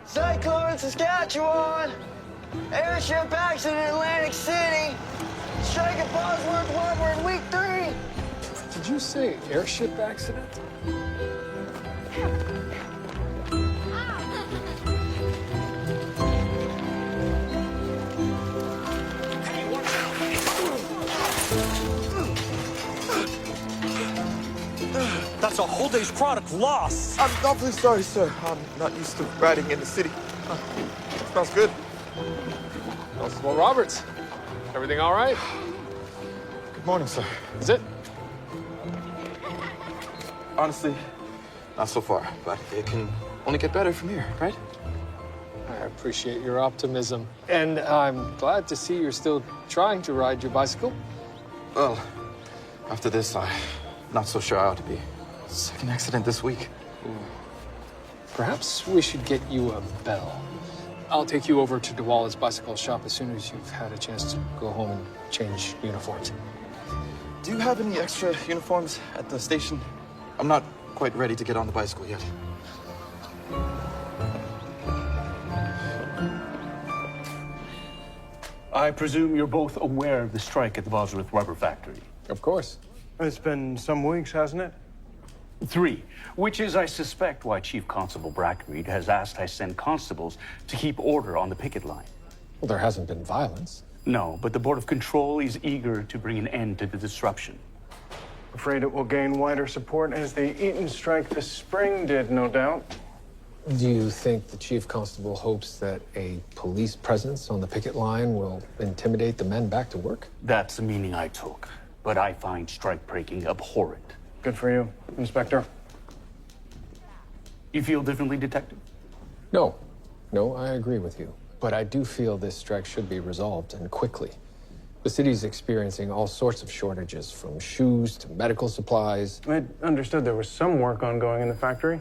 Cyclone, Saskatchewan. Airship accident in Atlantic City. Strike at Bosworth Harbor in week 3. Did you say airship accident? That's a whole day's product lost. I'm awfully sorry, sir. I'm not used to riding in the city. Smells good. Constable Roberts, everything all right? Good morning, sir. Is it? Honestly, not so far, but it can only get better from here, right? I appreciate your optimism. And I'm glad to see you're still trying to ride your bicycle. Well, after this, I'm not so sure I ought to be. Second accident this week. Perhaps we should get you a bell. I'll take you over to DeWallet's bicycle shop as soon as you've had a chance to go home and change uniforms. Do you have any extra uniforms at the station? I'm not quite ready to get on the bicycle yet. I presume you're both aware of the strike at the Bosworth rubber factory. Of course. It's been some weeks, hasn't it? 3, which is, I suspect, why Chief Constable Brackreed has asked I send constables to keep order on the picket line. Well, there hasn't been violence. No, but the Board of Control is eager to bring an end to the disruption. Afraid it will gain wider support as the Eaton strike this spring did, no doubt. Do you think the chief constable hopes that a police presence on the picket line will intimidate the men back to work? That's the meaning I took, but I find strike breaking abhorrent. Good for you, Inspector. You feel differently, Detective? No, I agree with you. But I do feel this strike should be resolved, and quickly. The city's experiencing all sorts of shortages, from shoes to medical supplies. I understood there was some work ongoing in the factory.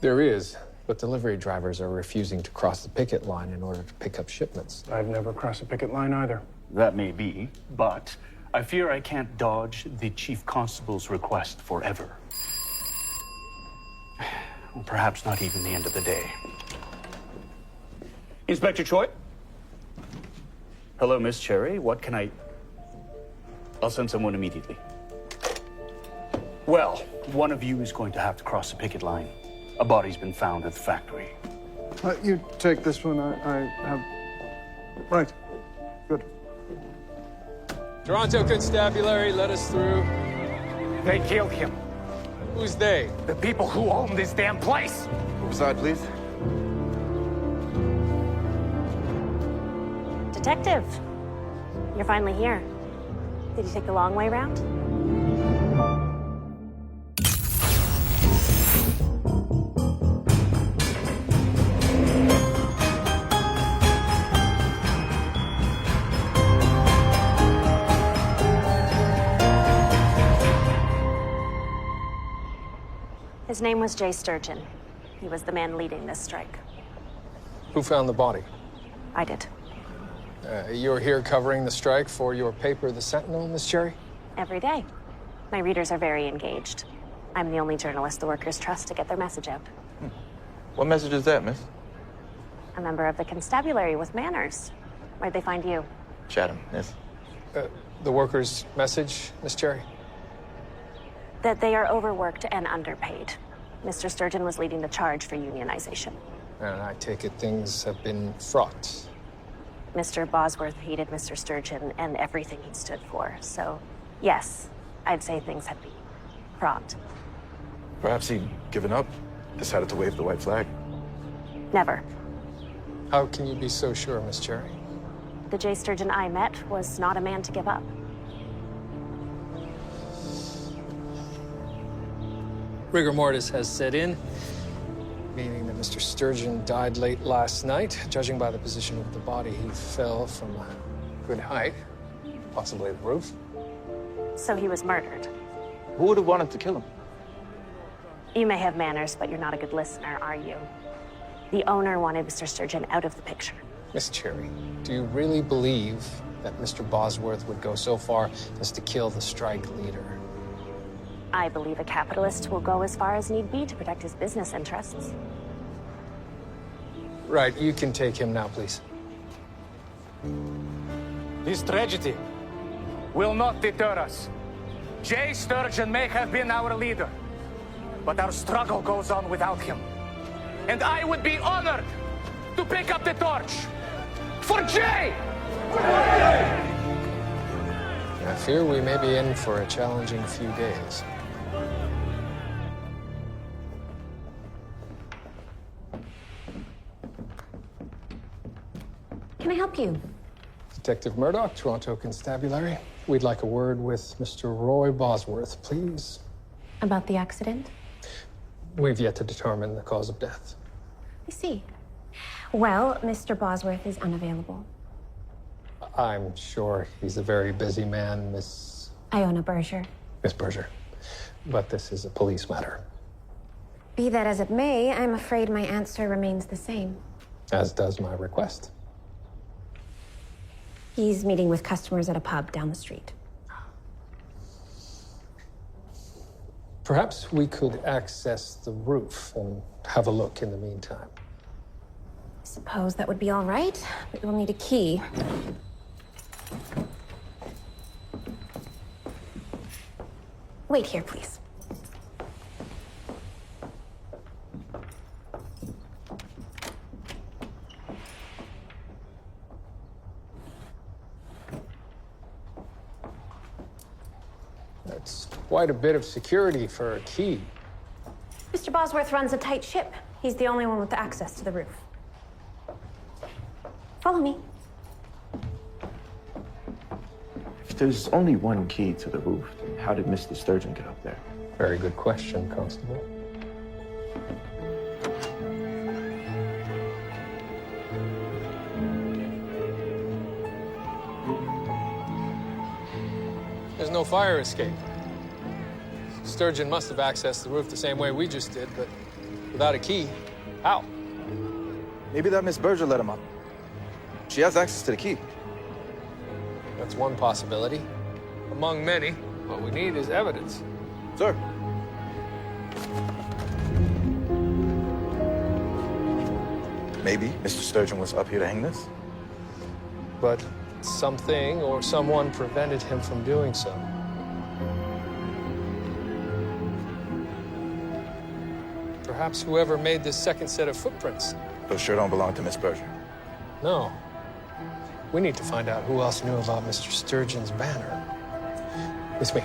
There is, but delivery drivers are refusing to cross the picket line in order to pick up shipments. I've never crossed a picket line either. That may be, but I fear I can't dodge the Chief Constable's request forever. Well, perhaps not even the end of the day. Inspector Choi? Hello, Miss Cherry. What can I... I'll send someone immediately. Well, one of you is going to have to cross the picket line. A body's been found at the factory. You take this one. I have... Right. Good. Toronto Constabulary, let us through. They killed him. Who's they? The people who own this damn place. Side, please. Detective, you're finally here. Did you take the long way round? His name was Jay Sturgeon. He was the man leading this strike. Who found the body? I did. You're here covering the strike for your paper, The Sentinel, Miss Cherry? Every day. My readers are very engaged. I'm the only journalist the workers trust to get their message out. What message is that, miss? A member of the constabulary with manners. Where'd they find you? Chatham, miss. The workers' message, Miss Cherry? That they are overworked and underpaid. Mr. Sturgeon was leading the charge for unionization. And I take it things have been fraught. Mr. Bosworth hated Mr. Sturgeon and everything he stood for. So, yes, I'd say things have been fraught. Perhaps he'd given up, decided to wave the white flag. Never. How can you be so sure, Miss Cherry? The Jay Sturgeon I met was not a man to give up. Rigor mortis has set in, meaning that Mr. Sturgeon died late last night. Judging by the position of the body, he fell from a good height, possibly the roof. So he was murdered. Who would have wanted to kill him? You may have manners, but you're not a good listener, are you? The owner wanted Mr. Sturgeon out of the picture. Miss Cherry, do you really believe that Mr. Bosworth would go so far as to kill the strike leader? I believe a capitalist will go as far as need be to protect his business interests. Right, you can take him now, please. This tragedy will not deter us. Jay Sturgeon may have been our leader, but our struggle goes on without him. And I would be honored to pick up the torch for Jay! I fear we may be in for a challenging few days. Can I help you? Detective Murdoch, Toronto Constabulary. We'd like a word with Mr. Roy Bosworth, please. About the accident? We've yet to determine the cause of death. I see. Well, Mr. Bosworth is unavailable. I'm sure he's a very busy man, Miss Iona Berger. Miss Berger. But this is a police matter. Be that as it may, I'm afraid my answer remains the same. As does my request. He's meeting with customers at a pub down the street. Perhaps we could access the roof and have a look in the meantime. Suppose that would be all right, but you'll need a key. Wait here, please. That's quite a bit of security for a key. Mr. Bosworth runs a tight ship. He's the only one with access to the roof. Follow me. If there's only one key to the roof, then how did Mr. Sturgeon get up there? Very good question, Constable. There's no fire escape. Sturgeon must have accessed the roof the same way we just did, but without a key. How? Maybe that Miss Berger let him up. She has access to the key. That's one possibility. Among many, what we need is evidence. Sir. Maybe Mr. Sturgeon was up here to hang this? But something or someone prevented him from doing so. Perhaps whoever made this second set of footprints. Those sure don't belong to Miss Berger. No. We need to find out who else knew about Mr. Sturgeon's banner. It's me.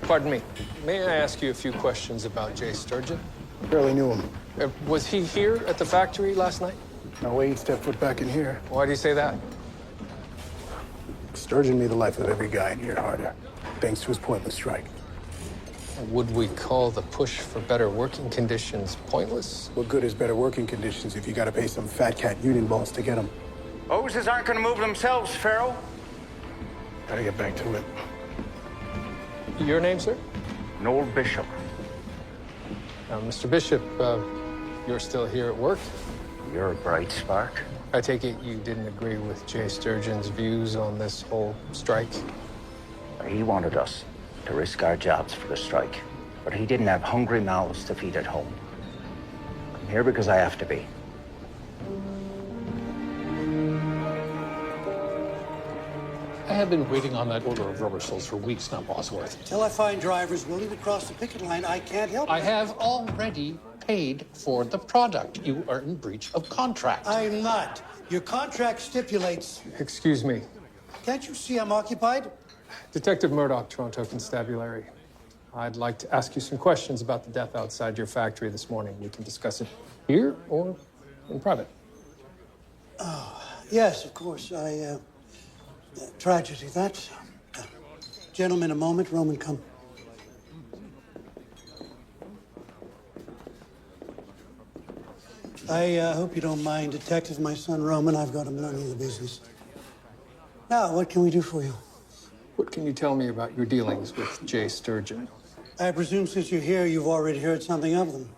Pardon me. May I ask you a few questions about Jay Sturgeon? Barely knew him. Was he here at the factory last night? No way he'd step foot back in here. Why do you say that? Sturgeon made the life of every guy in here harder, thanks to his pointless strike. Would we call the push for better working conditions pointless? What good is better working conditions if you gotta pay some fat cat union boss to get them? Hoses aren't gonna move themselves, Pharaoh. Gotta get back to it. Your name, sir? Noel Bishop. Mr. Bishop, you're still here at work? You're a bright spark. I take it you didn't agree with Jay Sturgeon's views on this whole strike? He wanted us to risk our jobs for the strike, but he didn't have hungry mouths to feed at home. I'm here because I have to be. I have been waiting on that order of rubber soles for weeks now, Bosworth. Till I find drivers willing to cross the picket line, I can't help it. I have already paid for the product. You are in breach of contract. I'm not. Your contract stipulates... Excuse me. Can't you see I'm occupied? Detective Murdoch, Toronto Constabulary. I'd like to ask you some questions about the death outside your factory this morning. We can discuss it here or in private. Oh, yes, of course. Tragedy, that. Gentlemen, a moment. Roman, come. I hope you don't mind, Detective, my son Roman. I've got him learning the business. Now, what can we do for you? What can you tell me about your dealings with Jay Sturgeon? I presume since you're here, you've already heard something of them.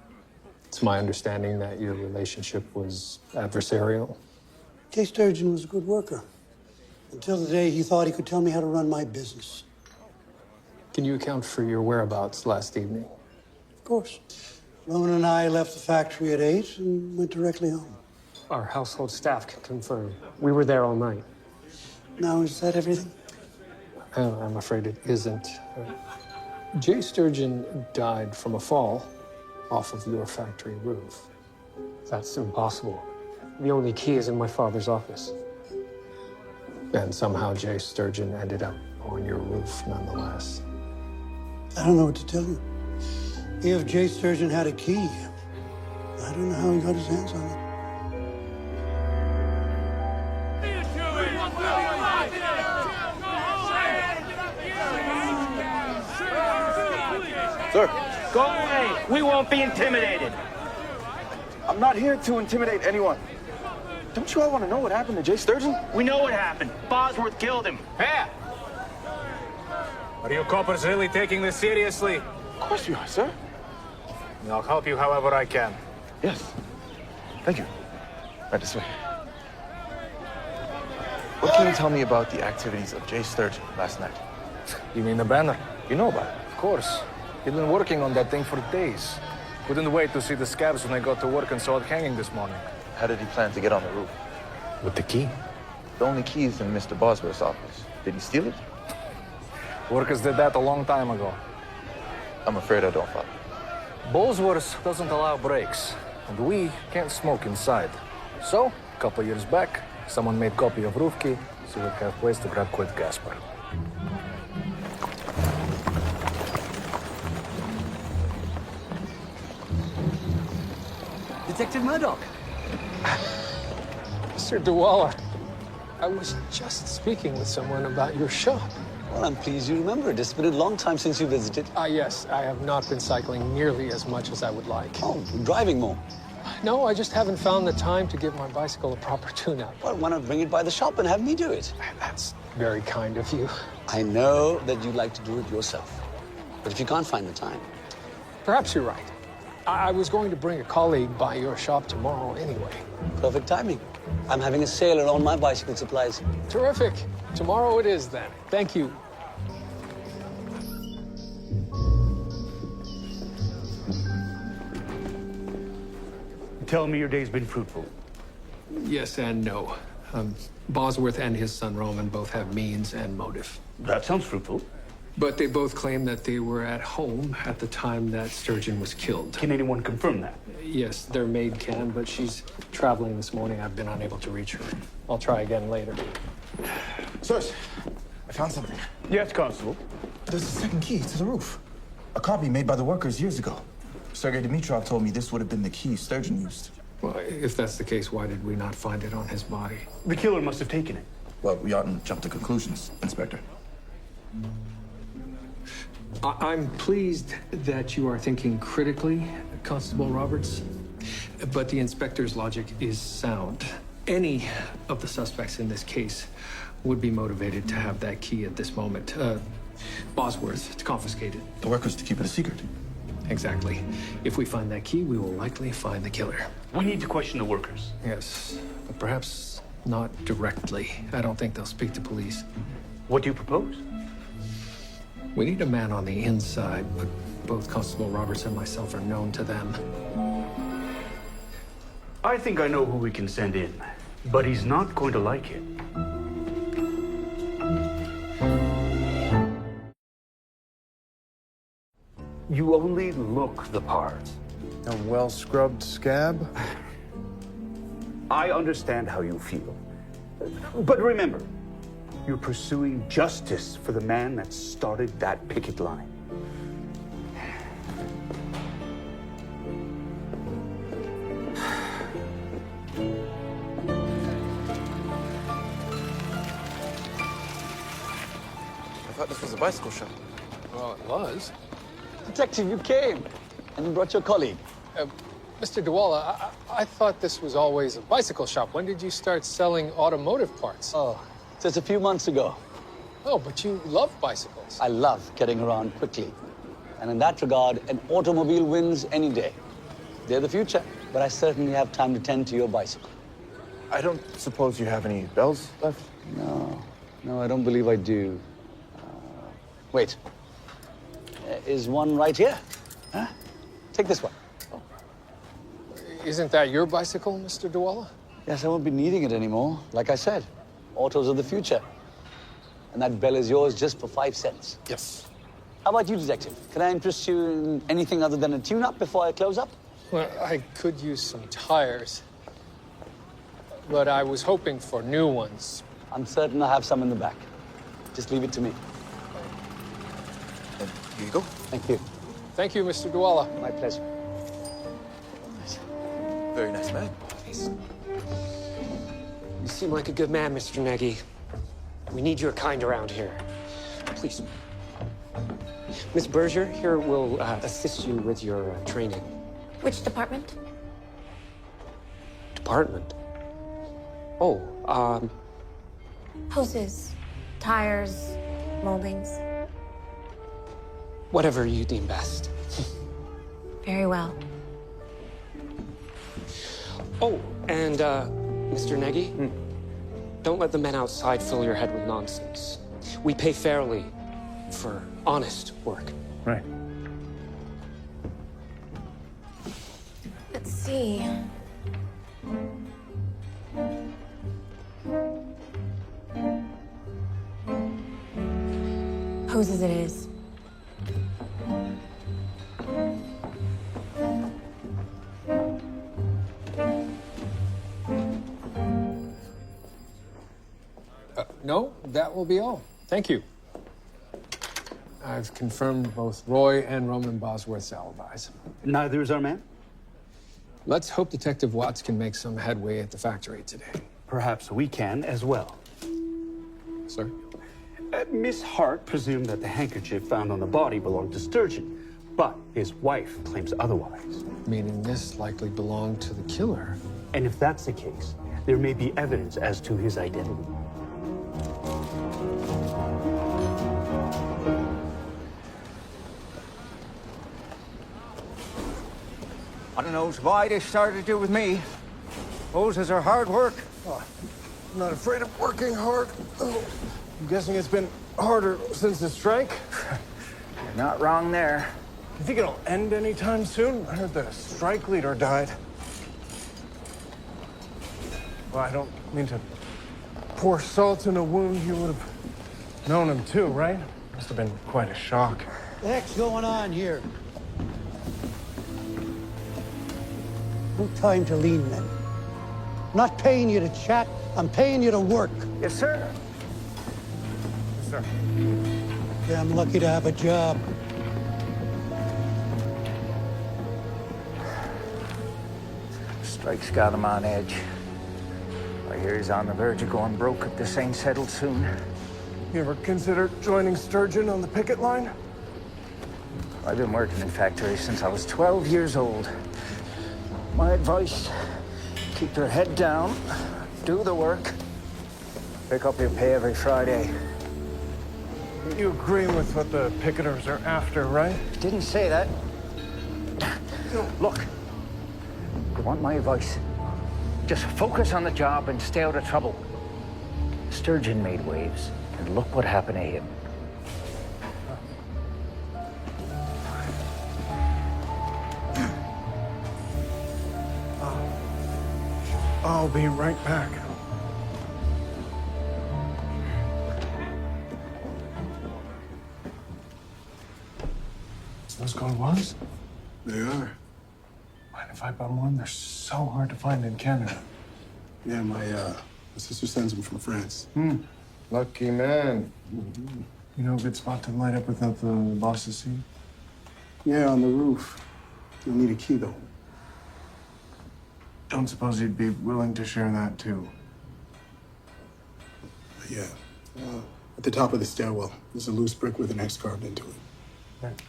It's my understanding that your relationship was adversarial. Jay Sturgeon was a good worker. Until the day he thought he could tell me how to run my business. Can you account for your whereabouts last evening? Of course. Roman and I left the factory at 8 and went directly home. Our household staff can confirm. We were there all night. Now, is that everything? I'm afraid it isn't. Jay Sturgeon died from a fall off of your factory roof. That's impossible. The only key is in my father's office. And somehow Jay Sturgeon ended up on your roof nonetheless. I don't know what to tell you. If Jay Sturgeon had a key, I don't know how he got his hands on it. Sir. Go away. We won't be intimidated. I'm not here to intimidate anyone. Don't you all want to know what happened to Jay Sturgeon? We know what happened. Bosworth killed him. Hey! Are you coppers really taking this seriously? Of course we are, sir. I'll help you however I can. Yes. Thank you. Right this way. What can you tell me about the activities of Jay Sturgeon last night? You mean the banner? You know about it? Of course. He'd been working on that thing for days. Couldn't wait to see the scabs when I got to work and saw it hanging this morning. How did he plan to get on the roof? With the key. The only key is in Mr. Bosworth's office. Did he steal it? Workers did that a long time ago. I'm afraid I don't follow. Bosworth doesn't allow breaks, and we can't smoke inside. So, a couple years back, someone made copy of roof key, so we'd have place to grab Quid Gasper. Detective Murdoch. Mr. Dwala, I was just speaking with someone about your shop. Well, I'm pleased you remember it. It's been a long time since you visited. Yes, I have not been cycling nearly as much as I would like. Oh, driving more. No, I just haven't found the time to give my bicycle a proper tune-up. Well, why not bring it by the shop and have me do it? That's very kind of you. I know that you like to do it yourself. But if you can't find the time... Perhaps you're right. I was going to bring a colleague by your shop tomorrow anyway. Perfect timing. I'm having a sale on all my bicycle supplies. Terrific. Tomorrow it is then. Thank you. Tell me your day's been fruitful. Yes and no. Bosworth and his son Roman both have means and motive. That sounds fruitful. But they both claim that they were at home at the time that Sturgeon was killed. Can anyone confirm that? Yes, their maid can, but she's traveling this morning. I've been unable to reach her. I'll try again later. Sirs, I found something. Yes, Constable. There's a second key to the roof. A copy made by the workers years ago. Sergei Dimitrov told me this would have been the key Sturgeon used. Well, if that's the case, why did we not find it on his body? The killer must have taken it. Well, we oughtn't jump to conclusions, Inspector. I'm pleased that you are thinking critically, Constable Roberts, but the inspector's logic is sound. Any of the suspects in this case would be motivated to have that key at this moment. Bosworth to confiscate it. The workers to keep it a secret. Exactly. If we find that key, we will likely find the killer. We need to question the workers. Yes, but perhaps not directly. I don't think they'll speak to police. What do you propose? We need a man on the inside, but both Constable Roberts and myself are known to them. I think I know who we can send in, but he's not going to like it. You only look the part. A well-scrubbed scab? I understand how you feel. But remember, you're pursuing justice for the man that started that picket line. I thought this was a bicycle shop. Well, it was. Detective, you came. And you brought your colleague. Mr. Dwala, I thought this was always a bicycle shop. When did you start selling automotive parts? Oh, just a few months ago. Oh, but you love bicycles. I love getting around quickly. And in that regard, an automobile wins any day. They're the future, but I certainly have time to tend to your bicycle. I don't suppose you have any bells left? No, I don't believe I do. Wait. Is one right here? Huh? Take this one. Isn't that your bicycle, Mr. Dwala? Yes, I won't be needing it anymore. Like I said, autos are the future. And that bell is yours just for 5 cents. Yes. How about you, Detective? Can I interest you in anything other than a tune-up before I close up? Well, I could use some tires, but I was hoping for new ones. I'm certain I have some in the back. Just leave it to me. Here you go. Thank you. Thank you, Mr. Dwala. My pleasure. Very nice man. You seem like a good man, Mr. Nagy. We need your kind around here. Please. Miss Berger here will assist you with your training. Which department? Department? Oh, Hoses, tires, moldings. whatever you deem best. Very well. Oh, and, Mr. Nagy, don't let the men outside fill your head with nonsense. We pay fairly for honest work. Right. Let's see. Hoses it is. No, that will be all. Thank you. I've confirmed both Roy and Roman Bosworth's alibis. Neither is our man? Let's hope Detective Watts can make some headway at the factory today. Perhaps we can as well. Sir? Miss Hart presumed that the handkerchief found on the body belonged to Sturgeon, but his wife claims otherwise. Meaning this likely belonged to the killer. And if that's the case, there may be evidence as to his identity. I don't know why they started to do with me. Hoses are hard work. Oh, I'm not afraid of working hard. Oh, I'm guessing it's been harder since the strike. You're not wrong there. You think it'll end anytime soon? I heard the strike leader died. Well, I don't mean to pour salt in a wound. You would have known him too, right? Must have been quite a shock. The heck's going on here? No time to lean, men. I'm not paying you to chat, I'm paying you to work. Yes, sir. Yes, sir. Yeah, I'm lucky to have a job. Strike's got him on edge. I hear he's on the verge of going broke if this ain't settled soon. You ever consider joining Sturgeon on the picket line? I've been working in factories since I was 12 years old. My advice, keep your head down, do the work, pick up your pay every Friday. You agree with what the picketers are after, right? Didn't say that. Look, you want my advice? Just focus on the job and stay out of trouble. Sturgeon made waves, and look what happened to him. I'll be right back. Those gold ones? They are. Mind if I bum one? They're so hard to find in Canada. Yeah, my sister sends them from France. Lucky man. You know a good spot to light up without the boss's scene? Yeah, on the roof. You'll need a key, though. Don't suppose you'd be willing to share that, too. Yeah. At the top of the stairwell, there's a loose brick with an X carved into it. Right.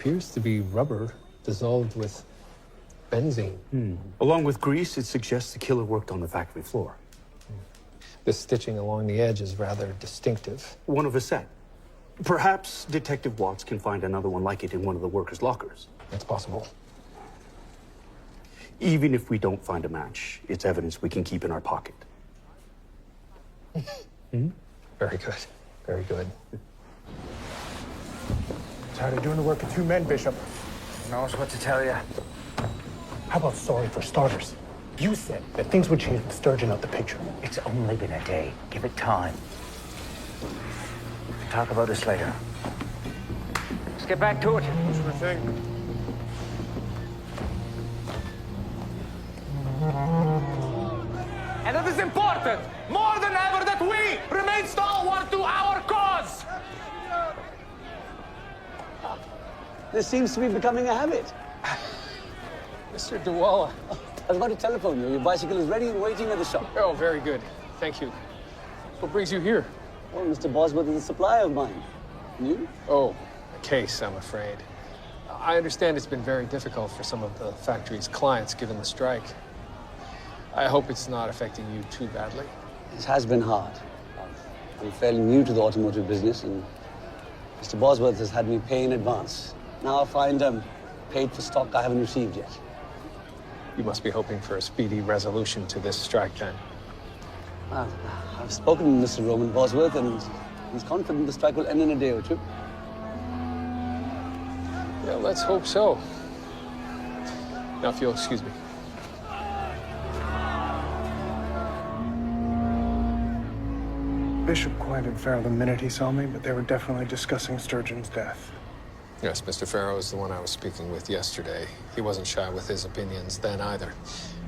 appears to be rubber dissolved with benzene. Along with grease, it suggests the killer worked on the factory floor. The stitching along the edge is rather distinctive. One of a set. Perhaps Detective Watts can find another one like it in one of the workers' lockers. That's possible. Even if we don't find a match, it's evidence we can keep in our pocket. Very good. Very good. Tired of doing the work of two men, Bishop. Who knows what to tell you? How about sorry for starters? You said that things would change with Sturgeon out the picture. It's only been a day. Give it time. We can talk about this later. Let's get back to it. Sure thing. And it is important, more than ever, that we remain stalwart to our cause. This seems to be becoming a habit. Mr. Dewala. I was about to telephone you. Your bicycle is ready and waiting at the shop. Oh, very good. Thank you. What brings you here? Well, Mr. Bosworth is a supplier of mine. And you? Oh, a case, I'm afraid. I understand it's been very difficult for some of the factory's clients given the strike. I hope it's not affecting you too badly. It has been hard. I'm fairly new to the automotive business, and Mr. Bosworth has had me pay in advance. Now I find I'm paid for stock I haven't received yet. You must be hoping for a speedy resolution to this strike, then. I've spoken to Mr. Roman Bosworth, and he's confident the strike will end in a day or two. Yeah, let's hope so. Now, if you'll excuse me. Bishop quieted Farrell the minute he saw me, but they were definitely discussing Sturgeon's death. Yes, Mr. Farrow is the one I was speaking with yesterday. He wasn't shy with his opinions then either.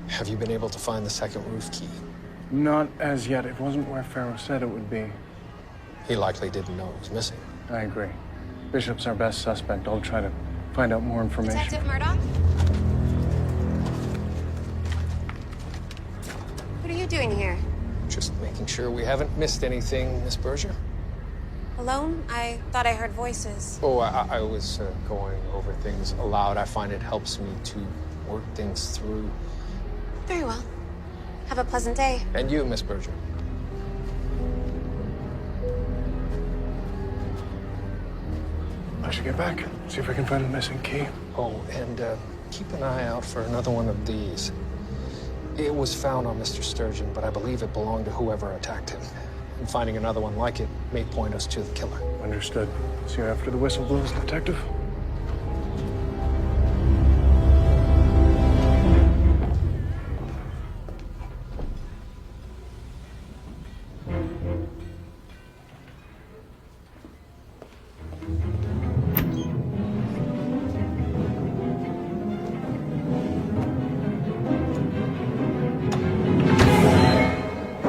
Have you been able to find the second roof key? Not as yet. It wasn't where Farrell said it would be. He likely didn't know it was missing. I agree. Bishop's our best suspect. I'll try to find out more information. Detective Murdoch? What are you doing here? Just making sure we haven't missed anything, Miss Berger. Alone? I thought I heard voices. Oh, I was going over things aloud. I find it helps me to work things through. Very well. Have a pleasant day. And you, Miss Berger. I should get back, see if I can find the missing key. Oh, and keep an eye out for another one of these. It was found on Mr. Sturgeon, but I believe it belonged to whoever attacked him. And finding another one like it may point us to the killer. Understood. See you after the whistle blows, Detective.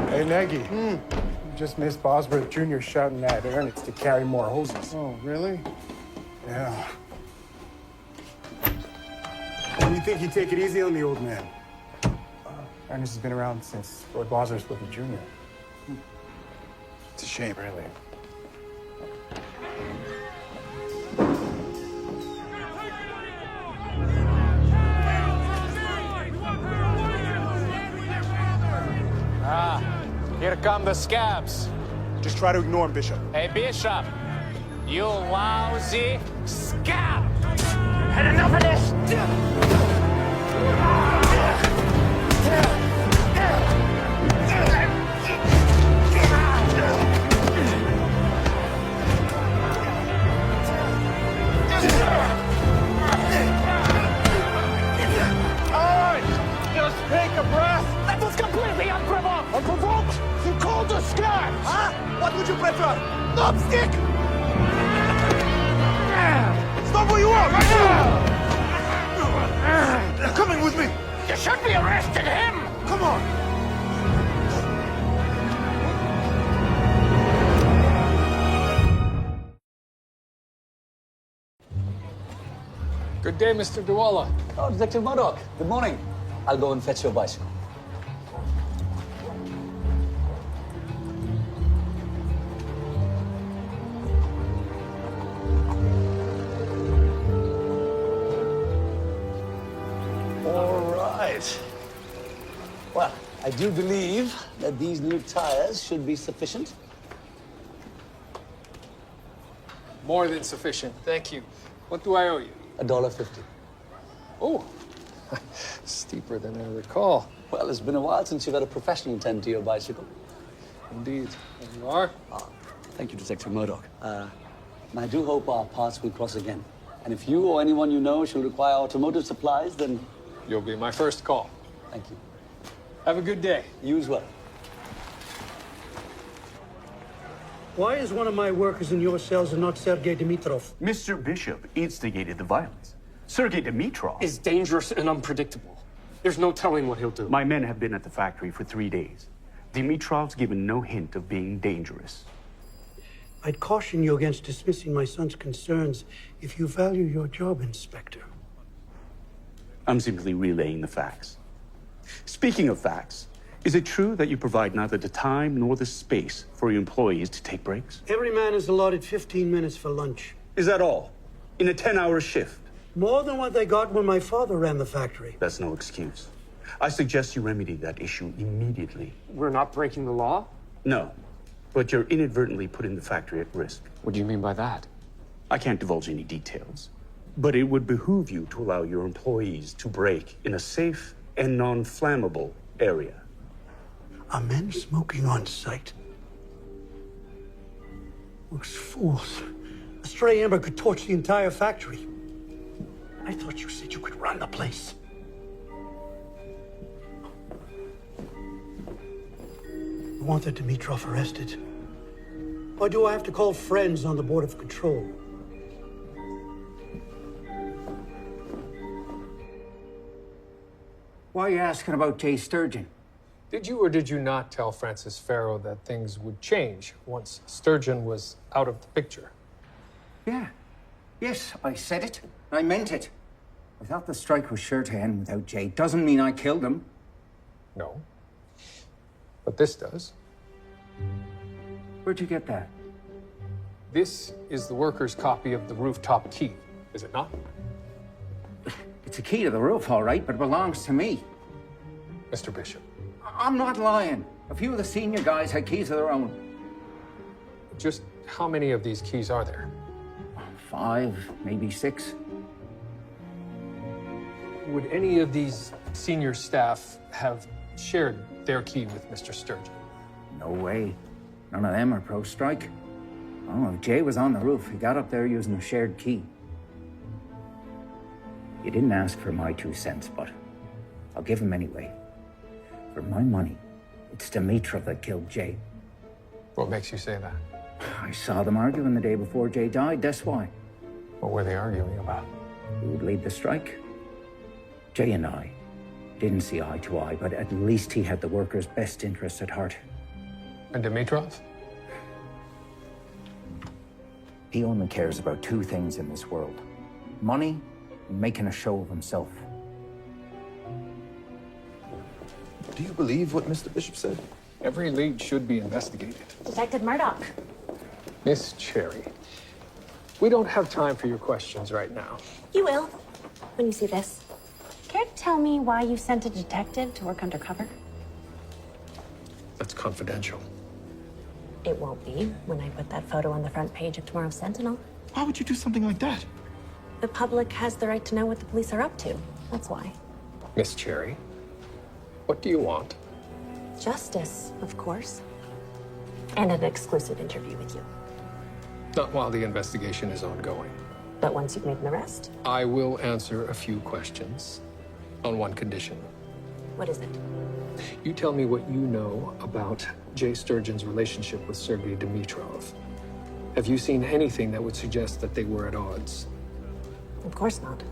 Hey, Nagy. Just missed Bosworth Jr. shouting at Ernest to carry more hoses. Oh, really? Yeah. When you think you take it easy on the old man? Ernest has been around since Lord Bosworth was a junior. It's a shame, really. Here come the scabs. Just try to ignore him, Bishop. Hey, Bishop, you lousy scab! Had enough of this! All right, just take a breath. That was completely unprovoked! Unprovoked? You called the scabs! Huh? What would you prefer? Lobstick? Stop where you are, right now! They're coming with me! You should be arresting him! Come on! Good day, Mr. Dewala. Oh, Detective Murdoch. Good morning. I'll go and fetch your bicycle. right. Well, I do believe that these new tires should be sufficient. More than sufficient, thank you. What do I owe you? $1.50. Oh, steeper than I recall. Well, it's been a while since you've had a professional tend to your bicycle. Indeed. There you are. Thank you, Detective Murdoch. And I do hope our paths will cross again. And if you or anyone you know should require automotive supplies, then... You'll be my first call. Thank you. Have a good day. You as well. Why is one of my workers in your cells and not Sergei Dimitrov? Mr. Bishop instigated the violence. Sergei Dimitrov is dangerous and unpredictable. There's no telling what he'll do. My men have been at the factory for 3 days. Dimitrov's given no hint of being dangerous. I'd caution you against dismissing my son's concerns if you value your job, Inspector. I'm simply relaying the facts. Speaking of facts, is it true that you provide neither the time nor the space for your employees to take breaks? Every man is allotted 15 minutes for lunch. Is that all? In a 10-hour shift? More than what they got when my father ran the factory. That's no excuse. I suggest you remedy that issue immediately. We're not breaking the law? No, but you're inadvertently putting the factory at risk. What do you mean by that? I can't divulge any details, but it would behoove you to allow your employees to break in a safe and non-flammable area. Are men smoking on site? Those fools. A stray ember could torch the entire factory. I thought you said you could run the place. I want the Dimitrov arrested. Or do I have to call friends on the Board of Control? Why are you asking about Jay Sturgeon? Did you or did you not tell Francis Farrow that things would change once Sturgeon was out of the picture? Yeah. Yes, I said it. I meant it. I thought the strike was sure to end without Jay. Doesn't mean I killed him. No. But this does. Where'd you get that? This is the worker's copy of the rooftop key, is it not? It's a key to the roof, all right, but it belongs to me. Mr. Bishop. I'm not lying. A few of the senior guys had keys of their own. Just how many of these keys are there? 5, maybe 6. Would any of these senior staff have shared their key with Mr. Sturgeon? No way. None of them are pro-strike. Oh, if Jay was on the roof, he got up there using a shared key. You didn't ask for my 2 cents, but I'll give him anyway. For my money, it's Dimitrov that killed Jay. What makes you say that? I saw them arguing the day before Jay died, that's why. What were they arguing about? Who would lead the strike? Jay and I didn't see eye to eye, but at least he had the workers' best interests at heart. And Dimitrov? He only cares about 2 things in this world. Money and making a show of himself. Do you believe what Mr. Bishop said? Every lead should be investigated. Detective Murdoch. Miss Cherry, we don't have time for your questions right now. You will, when you see this. Care to tell me why you sent a detective to work undercover? That's confidential. It won't be when I put that photo on the front page of tomorrow's Sentinel. Why would you do something like that? The public has the right to know what the police are up to. That's why. Miss Cherry, what do you want? Justice, of course. And an exclusive interview with you. Not while the investigation is ongoing. But once you've made an arrest? I will answer a few questions on one condition. What is it? You tell me what you know about Jay Sturgeon's relationship with Sergei Dimitrov. Have you seen anything that would suggest that they were at odds? Of course not.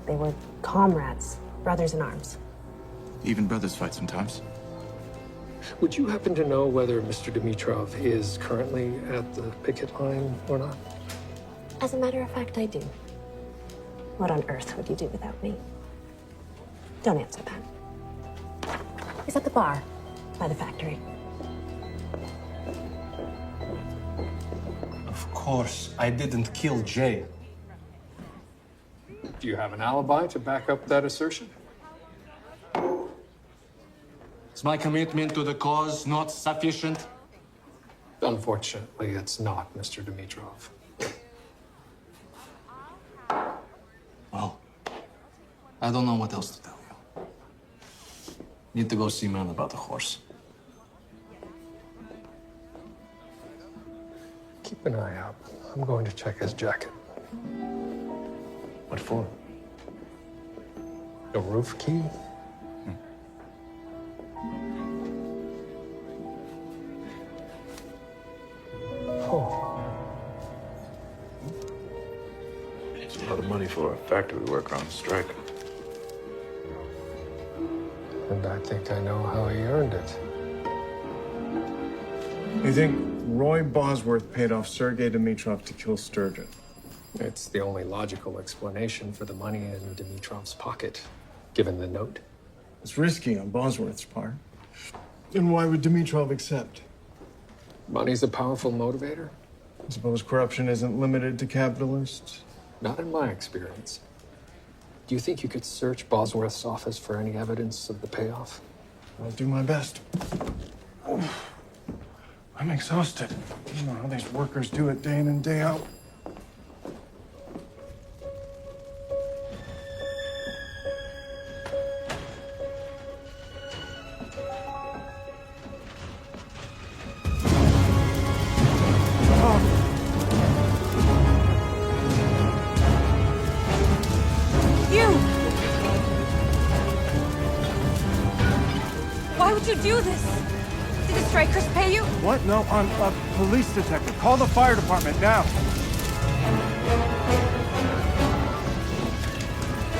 They were comrades, brothers in arms. Even brothers fight sometimes. Would you happen to know whether Mr. Dimitrov is currently at the picket line or not? As a matter of fact, I do. What on earth would you do without me? Don't answer that. He's at the bar by the factory. Of course, I didn't kill Jay. Do you have an alibi to back up that assertion? Is my commitment to the cause not sufficient? Unfortunately, it's not, Mr. Dimitrov. Well, I don't know what else to tell you. Need to go see man about the horse. Keep an eye out. I'm going to check his jacket. What for? A roof key? Oh. It's a lot of money for a factory worker on strike. And I think I know how he earned it. You think Roy Bosworth paid off Sergei Dimitrov to kill Sturgeon? It's the only logical explanation for the money in Dimitrov's pocket, given the note. It's risky on Bosworth's part. And why would Dimitrov accept? Money's a powerful motivator? I suppose corruption isn't limited to capitalists? Not in my experience. Do you think you could search Bosworth's office for any evidence of the payoff? I'll do my best. I'm exhausted. You know how these workers do it day in and day out. Why would you do this? Did the strikers pay you? What? No, I'm a police detective. Call the fire department now.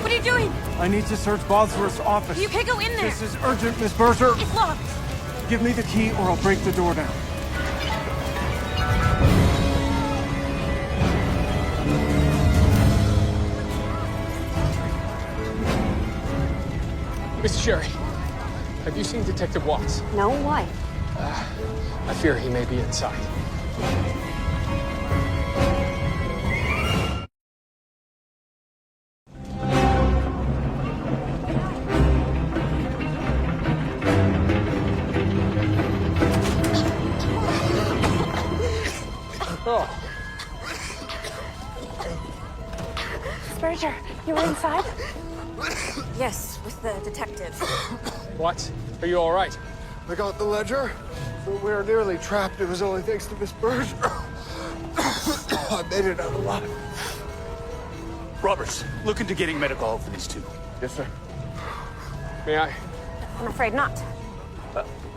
What are you doing? I need to search Bosworth's office. You can't go in there. This is urgent, Miss Berger. It's locked. Give me the key or I'll break the door down. Miss Sherry, have you seen Detective Watts? No, why? I fear he may be inside. Oh. Berger, you were inside? Yes, with the detectives. What? Are you all right? I got the ledger, but we're nearly trapped. It was only thanks to Miss Berger. I made it out alive. Roberts, look into getting medical help for these two. Yes, sir. May I? I'm afraid not.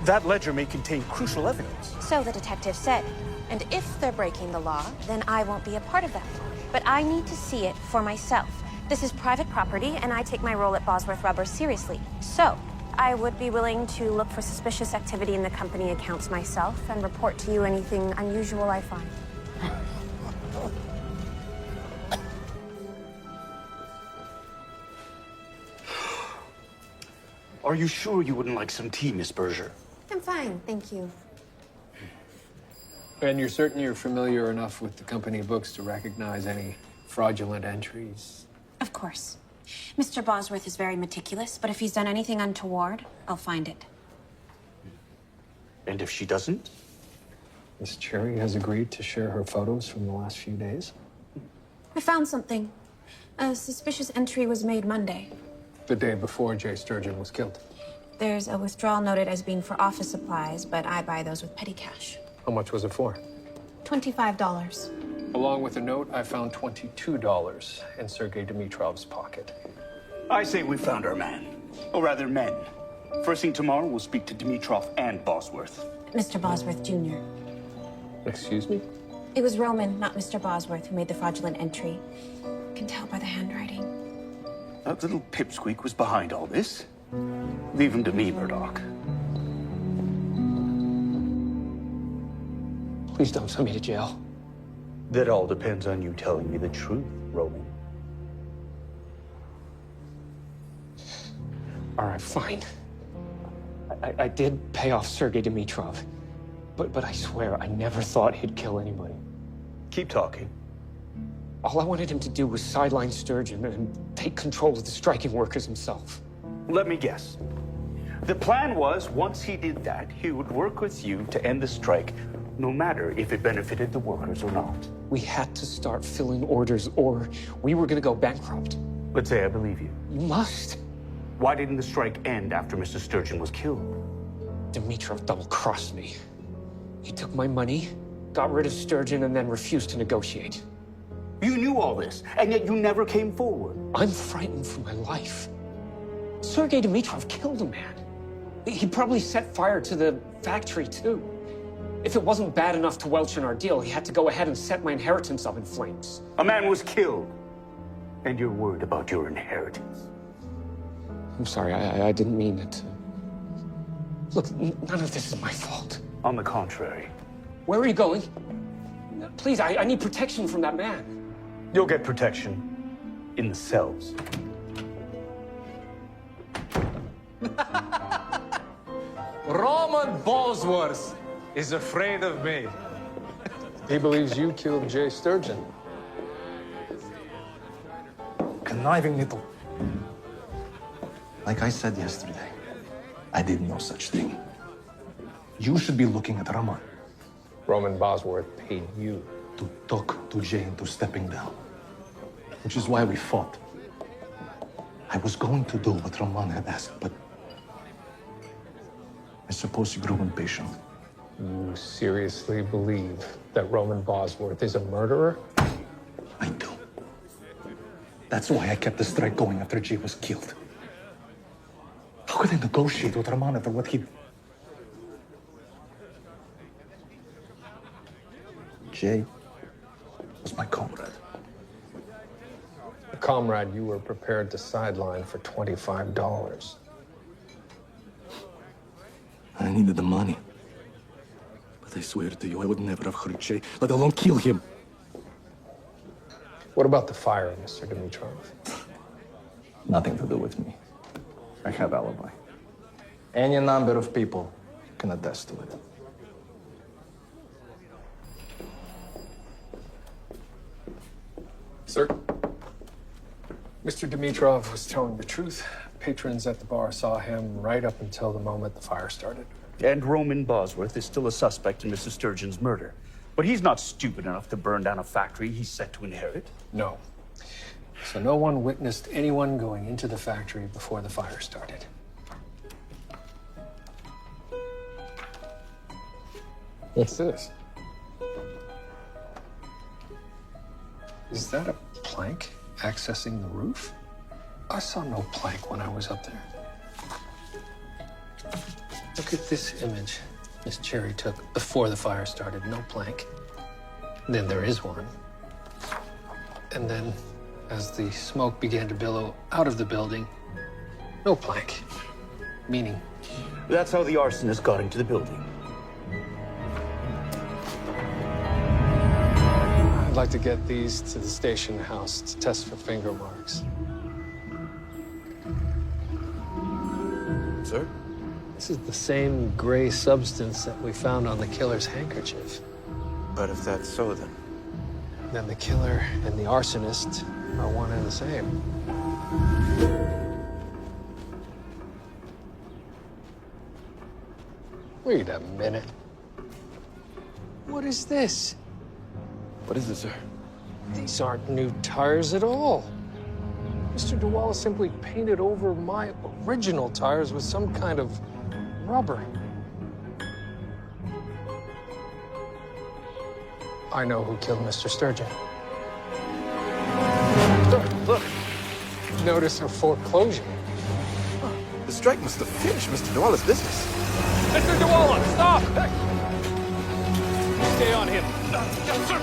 That ledger may contain crucial evidence. So the detective said. And if they're breaking the law, then I won't be a part of that. But I need to see it for myself. This is private property, and I take my role at Bosworth Rubber seriously. So, I would be willing to look for suspicious activity in the company accounts myself and report to you anything unusual I find. Are you sure you wouldn't like some tea, Miss Berger? I'm fine, thank you. And you're certain you're familiar enough with the company books to recognize any fraudulent entries? Of course. Mr. Bosworth is very meticulous, but if he's done anything untoward, I'll find it. And if she doesn't? Miss Cherry has agreed to share her photos from the last few days. I found something. A suspicious entry was made Monday. The day before Jay Sturgeon was killed. There's a withdrawal noted as being for office supplies, but I buy those with petty cash. How much was it for? $25. Along with a note, I found $22 in Sergei Dimitrov's pocket. I say we found our man. Or rather, men. First thing tomorrow, we'll speak to Dimitrov and Bosworth. Mr. Bosworth, Jr. Excuse me? It was Roman, not Mr. Bosworth, who made the fraudulent entry. You can tell by the handwriting. That little pipsqueak was behind all this. Leave him to me, Murdoch. Please don't send me to jail. That all depends on you telling me the truth, Roman. All right, fine. I did pay off Sergei Dimitrov. But I swear, I never thought he'd kill anybody. Keep talking. All I wanted him to do was sideline Sturgeon and take control of the striking workers himself. Let me guess. The plan was, once he did that, he would work with you to end the strike, no matter if it benefited the workers or not. We had to start filling orders or we were gonna go bankrupt. Let's say I believe you. You must. Why didn't the strike end after Mr. Sturgeon was killed? Dimitrov double-crossed me. He took my money, got rid of Sturgeon, and then refused to negotiate. You knew all this, and yet you never came forward. I'm frightened for my life. Sergei Dimitrov killed a man. He probably set fire to the factory, too. If it wasn't bad enough to welch in our deal, he had to go ahead and set my inheritance up in flames. A man was killed, and you're worried about your inheritance. I'm sorry, I didn't mean it. Look, none of this is my fault. On the contrary. Where are you going? Please, I need protection from that man. You'll get protection in the cells. Roman Bosworth is afraid of me. He believes you killed Jay Sturgeon. Conniving little. Like I said yesterday, I did no such thing. You should be looking at Roman. Roman Bosworth paid you. To talk to Jay into stepping down. Which is why we fought. I was going to do what Roman had asked, but I suppose you grew impatient. You seriously believe that Roman Bosworth is a murderer? I do. That's why I kept the strike going after Jay was killed. How could I negotiate with Roman after what he... Jay was my comrade. A comrade you were prepared to sideline for $25. I needed the money. But I swear to you, I would never have hurt Jay, let alone kill him. What about the fire, Mr. Dimitrov? Nothing to do with me. I have alibi. Any number of people can attest to it. Sir? Mr. Dimitrov was telling the truth. Patrons at the bar saw him right up until the moment the fire started. And Roman Bosworth is still a suspect in Mr. Sturgeon's murder. But he's not stupid enough to burn down a factory he's set to inherit. No. So no one witnessed anyone going into the factory before the fire started. What's this? Is that a plank accessing the roof? I saw no plank when I was up there. Look at this image Miss Cherry took before the fire started. No plank. Then there is one. And then, as the smoke began to billow out of the building, no plank. Meaning? That's how the arsonist got into the building. I'd like to get these to the station house to test for finger marks. Sir? This is the same gray substance that we found on the killer's handkerchief. But if that's so, Then the killer and the arsonist are one and the same. Wait a minute. What is this? What is this, sir? These aren't new tires at all. Mr. DeWalla simply painted over my original tires with some kind of rubber. I know who killed Mr. Sturgeon. Look. Notice of foreclosure. The strike must have finished Mr. DeWalla's business. Mr. DeWalla, stop! Hey. Stay on him. Yes, sir.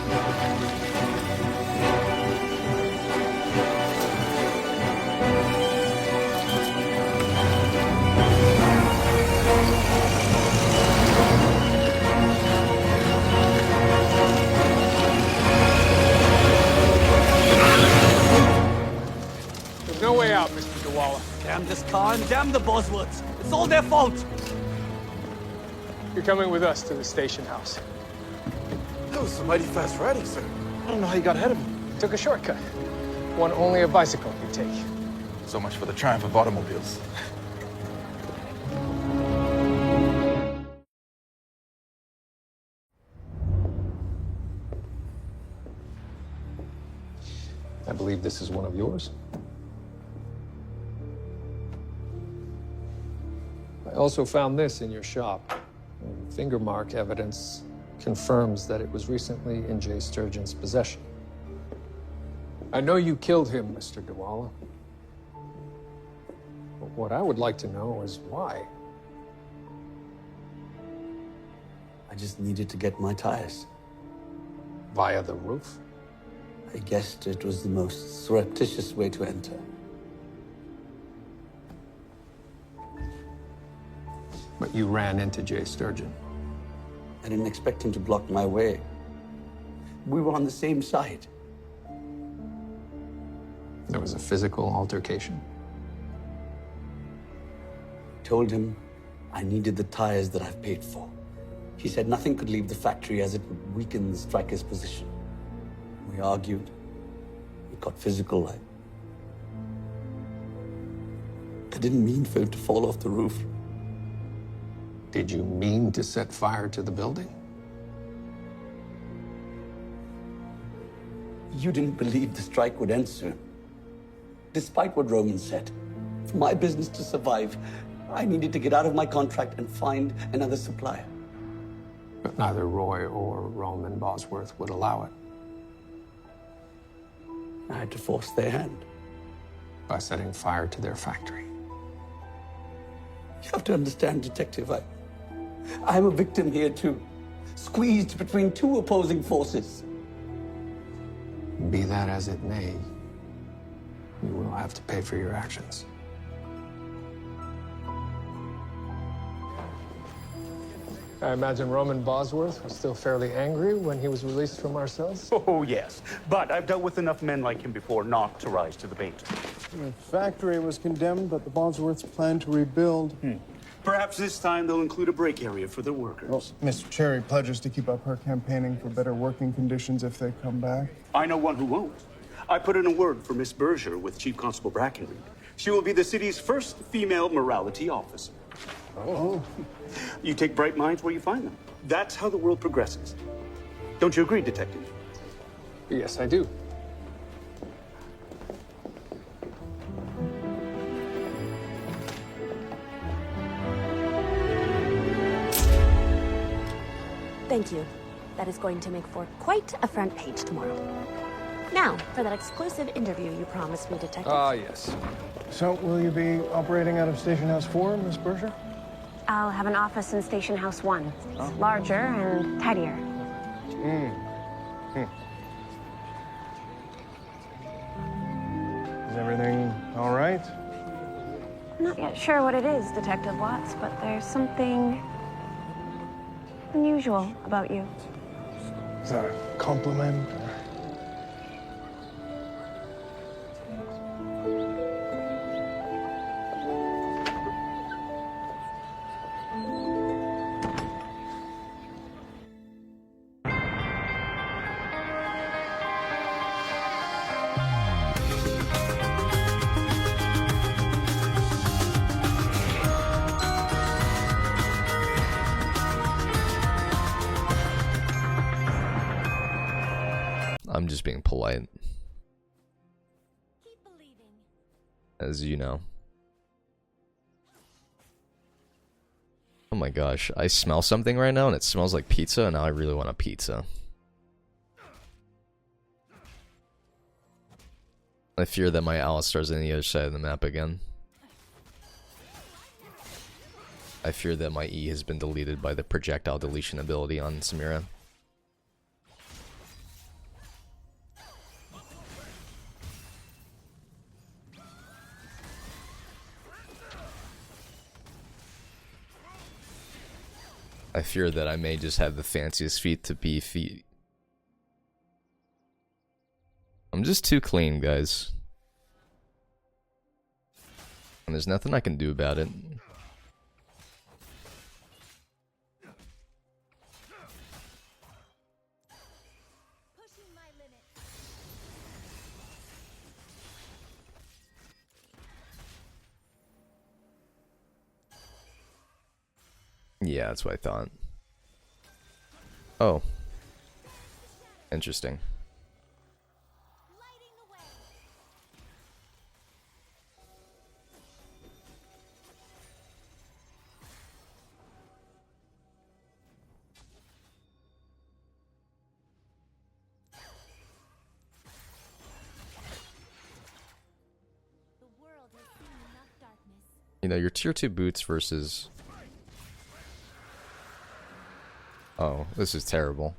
There's no way out, Mr. DeWalla. Damn this car and damn the Bosworths. It's all their fault. You're coming with us to the station house. That was some mighty fast riding, sir. I don't know how you got ahead of me. Took a shortcut. One only a bicycle could take. So much for the triumph of automobiles. I believe this is one of yours. I also found this in your shop. Finger mark evidence confirms that it was recently in Jay Sturgeon's possession. I know you killed him, Mr. Dewala. But what I would like to know is why. I just needed to get my tires. Via the roof? I guessed it was the most surreptitious way to enter. But you ran into Jay Sturgeon. I didn't expect him to block my way. We were on the same side. There was a physical altercation. Told him I needed the tires that I've paid for. He said nothing could leave the factory as it would weaken the striker's position. We argued. It got physical. I didn't mean for him to fall off the roof. Did you mean to set fire to the building? You didn't believe the strike would end soon. Despite what Roman said, for my business to survive, I needed to get out of my contract and find another supplier. But neither Roy or Roman Bosworth would allow it. I had to force their hand. By setting fire to their factory. You have to understand, Detective, I'm a victim here too. Squeezed between two opposing forces. Be that as it may, you will have to pay for your actions. I imagine Roman Bosworth was still fairly angry when he was released from our cells. Oh, yes. But I've dealt with enough men like him before not to rise to the bait. The factory was condemned, but the Bosworths plan to rebuild. Perhaps this time they'll include a break area for their workers. Well, Miss Cherry pledges to keep up her campaigning for better working conditions if they come back. I know one who won't. I put in a word for Miss Berger with Chief Constable Brackenreed. She will be the city's first female morality officer. Oh. You take bright minds where you find them. That's how the world progresses. Don't you agree, Detective? Yes, I do. Thank you. That is going to make for quite a front page tomorrow. Now, for that exclusive interview you promised me, Detective. Ah, yes. So, will you be operating out of Station House 4, Miss Berger? I'll have an office in Station House 1. It's larger and tidier. Is everything all right? I'm not yet sure what it is, Detective Watts, but there's something unusual about you. Is that a compliment? I'm just being polite. As you know. Oh my gosh, I smell something right now and it smells like pizza and now I really want a pizza. I fear that my Alistar's on the other side of the map again. I fear that my E has been deleted by the projectile deletion ability on Samira. I fear that I may just have the fanciest feet to be feet. I'm just too clean, guys. And there's nothing I can do about it. Yeah, that's what I thought. Oh. Interesting. You know, your tier 2 boots versus... Oh, this is terrible.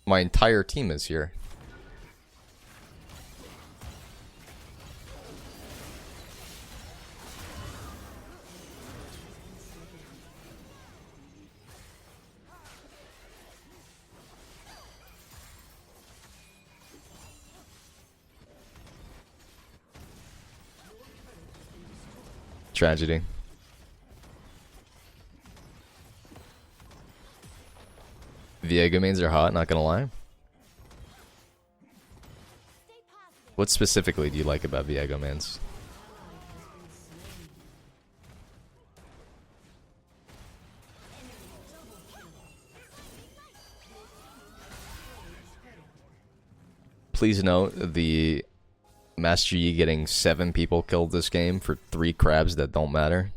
My entire team is here. Tragedy. Viego mains are hot, not gonna lie. What specifically do you like about Viego mains? Please note the Master Yi getting 7 people killed this game for 3 crabs that don't matter.